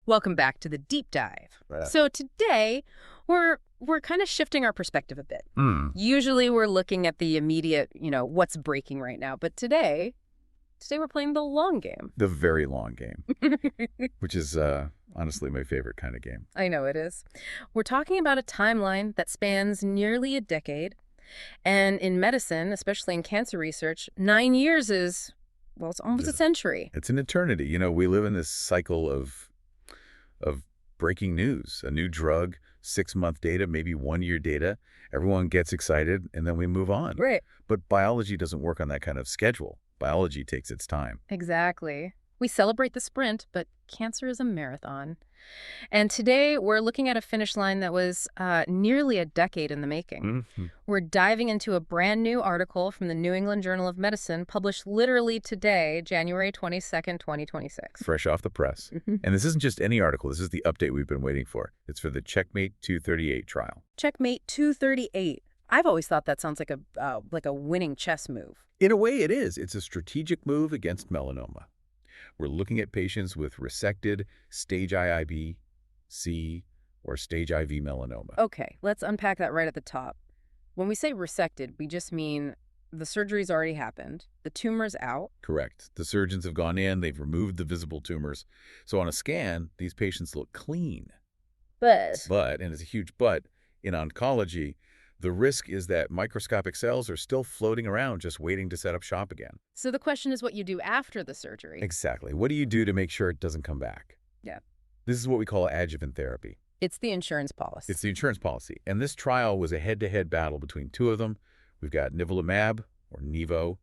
Welcome back to the deep dive. Right. So today, we're kind of shifting our perspective a bit. Hmm. Usually we're looking at the immediate, what's breaking right now. But today we're playing the long game. The very long game, which is honestly my favorite kind of game. I know it is. We're talking about a timeline that spans nearly a decade. And in medicine, especially in cancer research, 9 years is, well, it's almost a century. It's an eternity. You know, we live in this cycle of breaking news, a new drug, 6-month data, maybe 1-year data. Everyone gets excited, and then we move on. Right. But biology doesn't work on that kind of schedule. Biology takes its time. Exactly. We celebrate the sprint, but cancer is a marathon. And today we're looking at a finish line that was nearly a decade in the making. Mm-hmm. We're diving into a brand new article from the New England Journal of Medicine, published literally today, January 22nd, 2026. Fresh off the press. Mm-hmm. And this isn't just any article. This is the update we've been waiting for. It's for the Checkmate 238 trial. Checkmate 238. I've always thought that sounds like a winning chess move. In a way, it is. It's a strategic move against melanoma. We're looking at patients with resected stage IIB, C, or stage IV melanoma. Okay, let's unpack that right at the top. When we say resected, we just mean the surgery's already happened, the tumor's out. Correct. The surgeons have gone in, they've removed the visible tumors. So on a scan, these patients look clean. But And it's a huge but, in oncology, the risk is that microscopic cells are still floating around just waiting to set up shop again. So the question is what you do after the surgery. Exactly. What do you do to make sure it doesn't come back? Yeah. This is what we call adjuvant therapy. It's the insurance policy. It's the insurance policy. And this trial was a head-to-head battle between two of them. We've got Nivolumab, or Nivo,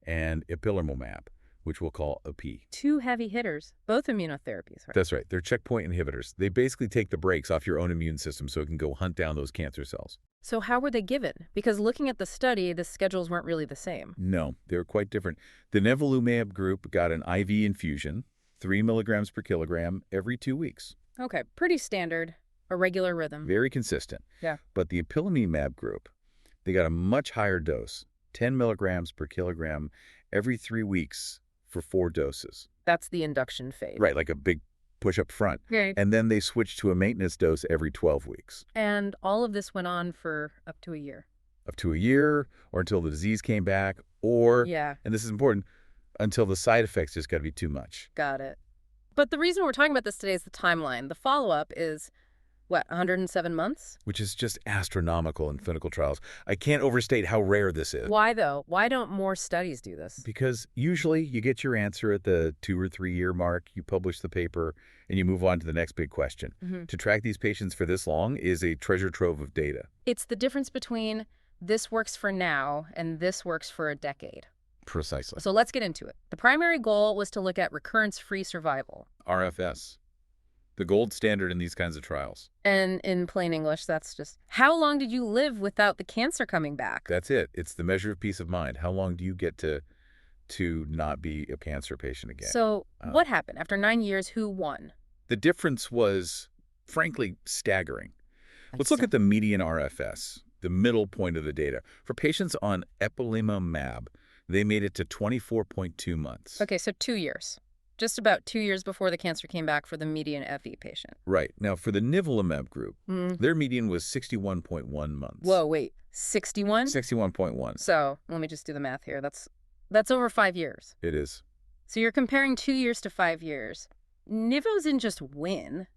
and ipilimumab, which we'll call IP. Two heavy hitters, both immunotherapies, right? That's right. They're checkpoint inhibitors. They basically take the brakes off your own immune system so it can go hunt down those cancer cells. So how were they given? Because looking at the study, the schedules weren't really the same. No, they were quite different. The Nivolumab group got an IV infusion, 3 milligrams per kilogram, every 2 weeks. Okay, pretty standard, a regular rhythm. Very consistent. Yeah. But the ipilimumab group, they got a much higher dose, 10 milligrams per kilogram, every 3 weeks for 4 doses. That's the induction phase. Right, like a big push up front. Right. And then they switched to a maintenance dose every 12 weeks. And all of this went on for up to a year. Up to a year, or until the disease came back, or, Yeah, and this is important, until the side effects just got to be too much. got it. But the reason we're talking about this today is the timeline. The follow-up is, 107 months? Which is just astronomical in clinical trials. I can't overstate how rare this is. Why, though? Why don't more studies do this? Because usually you get your answer at the 2 or 3 year mark, you publish the paper, and you move on to the next big question. Mm-hmm. To track these patients for this long is a treasure trove of data. It's the difference between this works for now and this works for a decade. Precisely. So let's get into it. The primary goal was to look at recurrence-free survival. RFS, the gold standard in these kinds of trials. And in plain English, that's just, how long did you live without the cancer coming back? That's it. It's the measure of peace of mind. How long do you get to not be a cancer patient again? So what happened? After 9 years, who won? The difference was, frankly, staggering. Let's look at the median RFS, the middle point of the data. For patients on ipilimumab, they made it to 24.2 months. Okay, so 2 years. Just about 2 years before the cancer came back for the median FE patient. Right. Now, for the Nivolumab group, their median was 61.1 months. Whoa, wait, 61? 61.1. So let me just do the math here. That's over 5 years. It is. So you're comparing 2 years to 5 years. Nivo didn't just win.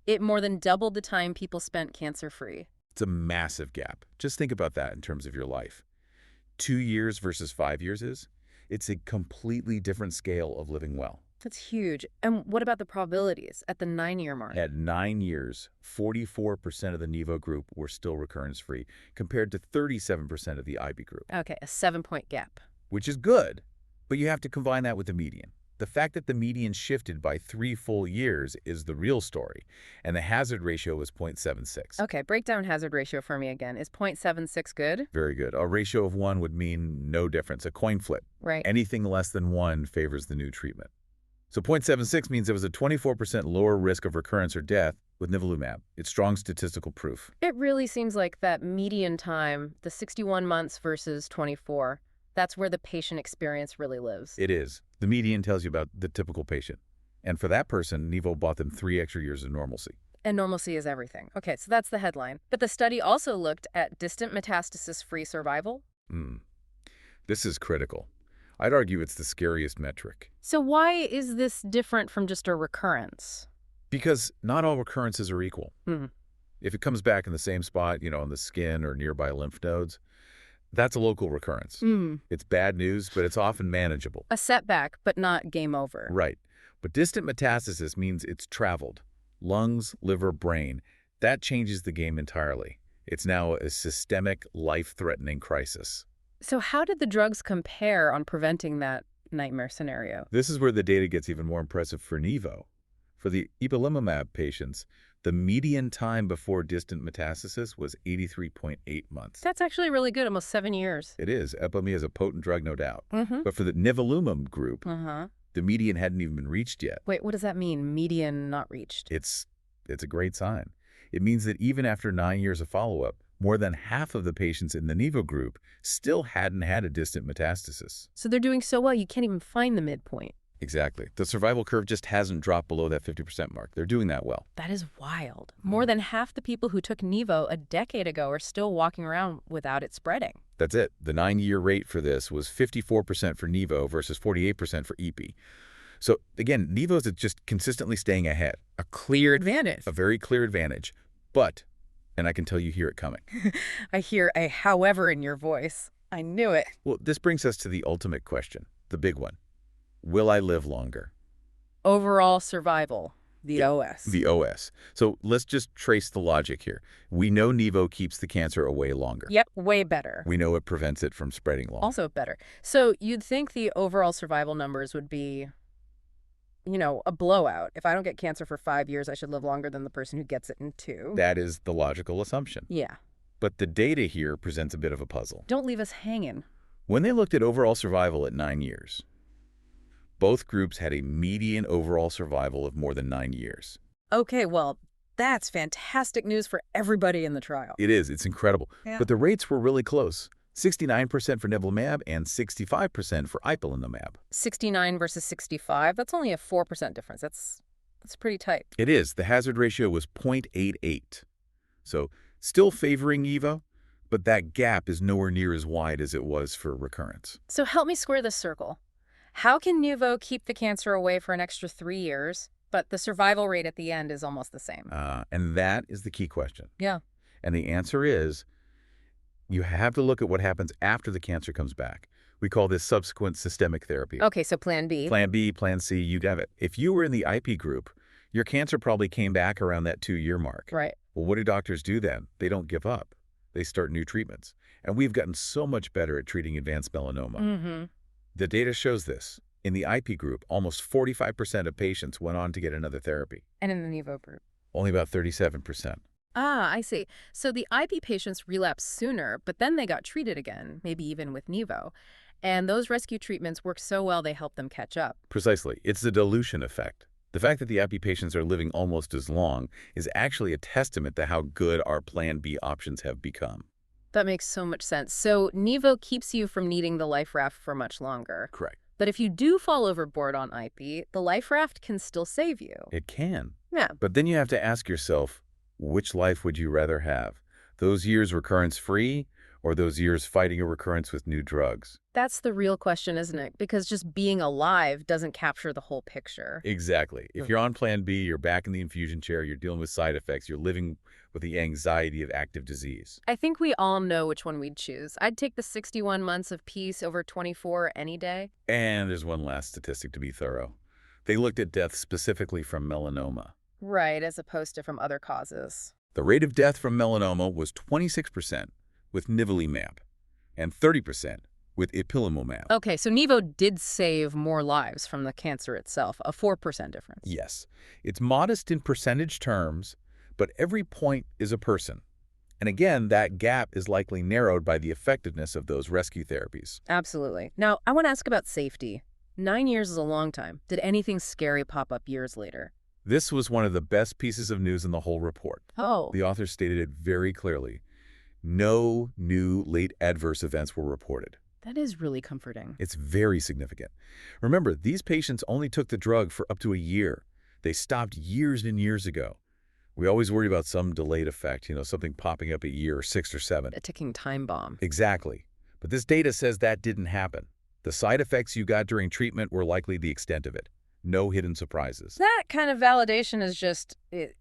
It more than doubled the time people spent cancer-free. It's a massive gap. Just think about that in terms of your life. 2 years versus 5 years it's a completely different scale of living well. That's huge. And what about the probabilities at the 9-year mark? At 9 years, 44% of the Nivo group were still recurrence-free, compared to 37% of the IB group. Okay, a 7-point gap. Which is good, but you have to combine that with the median. The fact that the median shifted by 3 full years is the real story, and the hazard ratio was 0.76. Okay, break down hazard ratio for me again. Is 0.76 good? Very good. A ratio of 1 would mean no difference, a coin flip. Right. Anything less than 1 favors the new treatment. So 0.76 means there was a 24% lower risk of recurrence or death with Nivolumab. It's strong statistical proof. It really seems like that median time, the 61 months versus 24, that's where the patient experience really lives. It is. The median tells you about the typical patient. And for that person, Nivo bought them 3 extra years of normalcy. And normalcy is everything. Okay, so that's the headline. But the study also looked at distant metastasis-free survival. This is critical. I'd argue it's the scariest metric. So why is this different from just a recurrence? Because not all recurrences are equal. If it comes back in the same spot, on the skin or nearby lymph nodes, that's a local recurrence. It's bad news, but it's often manageable. A setback, but not game over. Right. But distant metastasis means it's traveled. Lungs, liver, brain. That changes the game entirely. It's now a systemic, life-threatening crisis. So how did the drugs compare on preventing that nightmare scenario? This is where the data gets even more impressive for Nivo. For the ipilimumab patients, the median time before distant metastasis was 83.8 months. That's actually really good, almost 7 years. It is. Epilumab is a potent drug, no doubt. But for the Nivolumab group, the median hadn't even been reached yet. Wait, what does that mean, median not reached? It's a great sign. It means that even after 9 years of follow-up, more than half of the patients in the Nivo group still hadn't had a distant metastasis. So they're doing so well, you can't even find the midpoint. Exactly. The survival curve just hasn't dropped below that 50% mark. They're doing that well. That is wild. More than half the people who took Nivo a decade ago are still walking around without it spreading. That's it. The 9-year rate for this was 54% for Nivo versus 48% for Ipi. So again, Nivo's just consistently staying ahead. A clear advantage. A very clear advantage. But, and I can tell you hear it coming. I hear a however in your voice. I knew it. Well, this brings us to the ultimate question, the big one. Will I live longer? Overall survival, the OS. The OS. So let's just trace the logic here. We know Nivo keeps the cancer away longer. Yep, way better. We know it prevents it from spreading longer. Also better. So you'd think the overall survival numbers would be, a blowout. If I don't get cancer for 5 years, I should live longer than the person who gets it in 2. That is the logical assumption. Yeah. But the data here presents a bit of a puzzle. Don't leave us hanging. When they looked at overall survival at 9 years, both groups had a median overall survival of more than 9 years. Okay, well, that's fantastic news for everybody in the trial. It is. It's incredible. Yeah. But the rates were really close. 69% for Nivolumab and 65% for ipilimumab. 69 versus 65, that's only a 4% difference. That's pretty tight. It is. The hazard ratio was 0.88. So still favoring Nivo, but that gap is nowhere near as wide as it was for recurrence. So help me square this circle. How can Nivo keep the cancer away for an extra 3 years, but the survival rate at the end is almost the same? And that is the key question. Yeah. And the answer is, you have to look at what happens after the cancer comes back. We call this subsequent systemic therapy. Okay, so plan B. Plan B, plan C, you have it. If you were in the IP group, your cancer probably came back around that 2-year mark. Right. Well, what do doctors do then? They don't give up. They start new treatments. And we've gotten so much better at treating advanced melanoma. The data shows this. In the IP group, almost 45% of patients went on to get another therapy. And in the Nivo group? Only about 37%. Ah, I see. So the IP patients relapsed sooner, but then they got treated again, maybe even with Nivo. And those rescue treatments worked so well they helped them catch up. Precisely. It's the dilution effect. The fact that the IP patients are living almost as long is actually a testament to how good our Plan B options have become. That makes so much sense. So Nivo keeps you from needing the life raft for much longer. Correct. But if you do fall overboard on IP, the life raft can still save you. It can. Yeah. But then you have to ask yourself, which life would you rather have? Those years recurrence-free or those years fighting a recurrence with new drugs? That's the real question, isn't it? Because just being alive doesn't capture the whole picture. Exactly. If you're on Plan B, you're back in the infusion chair, you're dealing with side effects, you're living with the anxiety of active disease. I think we all know which one we'd choose. I'd take the 61 months of peace over 24 any day. And there's one last statistic to be thorough. They looked at death specifically from melanoma. Right, as opposed to from other causes. The rate of death from melanoma was 26% with Nivolumab and 30% with ipilimumab. Okay, so Nivo did save more lives from the cancer itself, a 4% difference. Yes. It's modest in percentage terms, but every point is a person. And again, that gap is likely narrowed by the effectiveness of those rescue therapies. Absolutely. Now, I want to ask about safety. 9 years is a long time. Did anything scary pop up years later? This was one of the best pieces of news in the whole report. Oh. The authors stated it very clearly. No new late adverse events were reported. That is really comforting. It's very significant. Remember, these patients only took the drug for up to a year. They stopped years and years ago. We always worry about some delayed effect, something popping up at year 6 or 7. A ticking time bomb. Exactly. But this data says that didn't happen. The side effects you got during treatment were likely the extent of it. No hidden surprises. That kind of validation is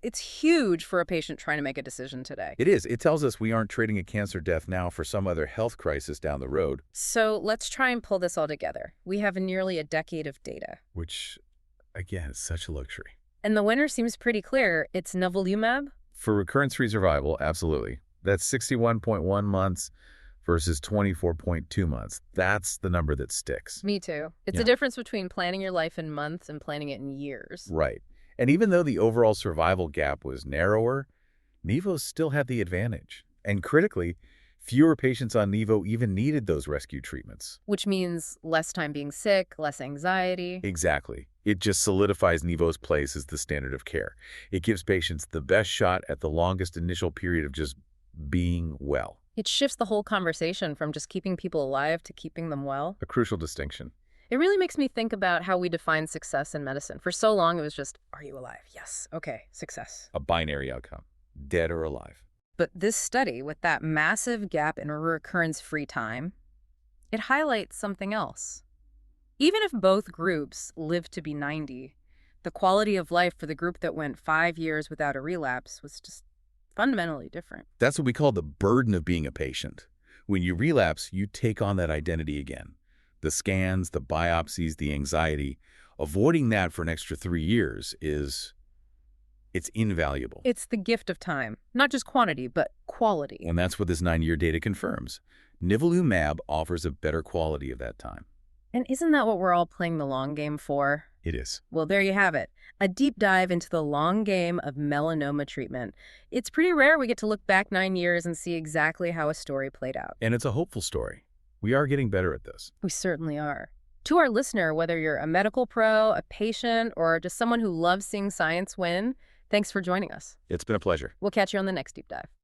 it's huge for a patient trying to make a decision today. It is. It tells us we aren't trading a cancer death now for some other health crisis down the road. So let's try and pull this all together. We have nearly a decade of data. Which, again, is such a luxury. And the winner seems pretty clear. It's Nivolumab. For recurrence-free survival, absolutely. That's 61.1 months versus 24.2 months. That's the number that sticks. Me too. It's Yeah. the difference between planning your life in months and planning it in years. Right. And even though the overall survival gap was narrower, Nivo still had the advantage. And critically, fewer patients on Nivo even needed those rescue treatments. Which means less time being sick, less anxiety. Exactly. It just solidifies Nivo's place as the standard of care. It gives patients the best shot at the longest initial period of just being well. It shifts the whole conversation from just keeping people alive to keeping them well. A crucial distinction. It really makes me think about how we define success in medicine. For so long, it was just, are you alive? Yes. Okay. Success. A binary outcome. Dead or alive. But this study, with that massive gap in recurrence-free time, it highlights something else. Even if both groups lived to be 90, the quality of life for the group that went 5 years without a relapse was just fundamentally different. That's what we call the burden of being a patient. When you relapse, you take on that identity again. The scans, the biopsies, the anxiety. Avoiding that for an extra 3 years it's invaluable. It's the gift of time, not just quantity, but quality. And that's what this 9-year data confirms. Nivolumab offers a better quality of that time. And isn't that what we're all playing the long game for? It is. Well, there you have it. A deep dive into the long game of melanoma treatment. It's pretty rare we get to look back 9 years and see exactly how a story played out. And it's a hopeful story. We are getting better at this. We certainly are. To our listener, whether you're a medical pro, a patient, or just someone who loves seeing science win, thanks for joining us. It's been a pleasure. We'll catch you on the next deep dive.